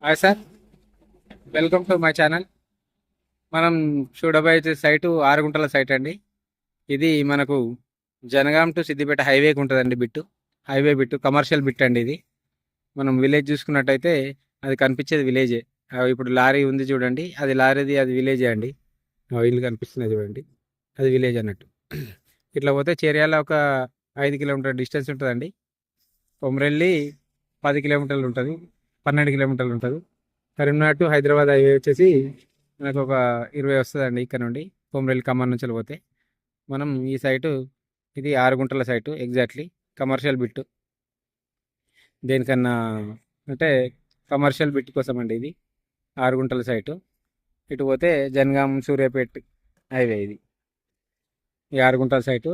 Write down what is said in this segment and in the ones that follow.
Hi sir, welcome to my channel. మనం చూడబోయే site 6 గుంటల సైట్ అండి. ఇది మనకు జనగాం టు సిద్దిపేట హైవేకి ఉంటుందండి. హైవే బిట్టు కమర్షియల్ బిట్ అండి. ఇది మనం విలేజ్ చూసుకున్నట్టయితే అది కనిపించేది విలేజే. ఇప్పుడు లారీ ఉంది చూడండి, అది లారీది, అది విలేజే అండి. ఇల్లు కనిపిస్తున్నది చూడండి, అది విలేజ్ అన్నట్టు. ఇట్లా పోతే చేర్యాల ఒక 5 కిలోమీటర్ డిస్టెన్స్ ఉంటుందండి. కొమరెల్లి 10 కిలోమీటర్లు ఉంటుంది, 12 కిలోమీటర్లు ఉంటుంది. కరీంనగర్ టు హైదరాబాద్ హైవే వచ్చేసి మనకు ఒక 20 వస్తుందండి ఇక్కడ నుండి, కొమరెల్లి ఖమ్మం నుంచి పోతే. మనం ఈ సైటు, ఇది 6 గుంటల సైటు ఎగ్జాక్ట్లీ. కమర్షియల్ బిట్టు దేనికన్నా అంటే కమర్షియల్ బిట్ కోసం అండి ఇది. 6 గుంటల సైటు. ఇటు పోతే జనగాం సూర్యాపేట్ హైవే ఇది. ఈ 6 గుంటల సైటు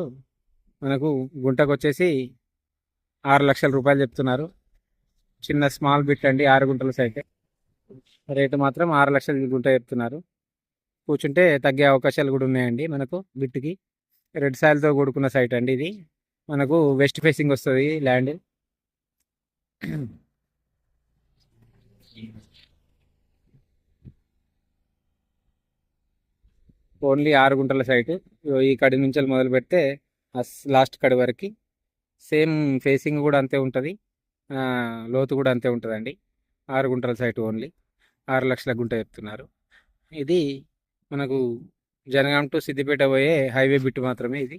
మనకు గుంటకు వచ్చేసి 6 లక్షల రూపాయలు చెప్తున్నారు. చిన్న స్మాల్ బిట్ అండి, 6 గుంటల సైటే. రేటు మాత్రం 6 లక్షలు గుంట చెప్తున్నారు. కూర్చుంటే తగ్గే అవకాశాలు కూడా ఉన్నాయండి మనకు బిట్టుకి. రెడ్ సాయిల్తో కూడుకున్న సైట్ అండి ఇది. మనకు వెస్ట్ ఫేసింగ్ వస్తుంది ల్యాండ్. ఓన్లీ 6 గుంటల సైటు. ఈ కడి నుంచి మొదలు పెడితే లాస్ట్ కడి వరకు సేమ్ ఫేసింగ్ కూడా అంతే ఉంటుంది, లోతు కూడా అంతే ఉంటుందండి. 6 గుంటల సైటు ఓన్లీ 6 లక్షల గుంట చెప్తున్నారు. ఇది మనకు జనగాం టు సిద్దిపేట పోయే హైవే బిట్ మాత్రమే ఇది.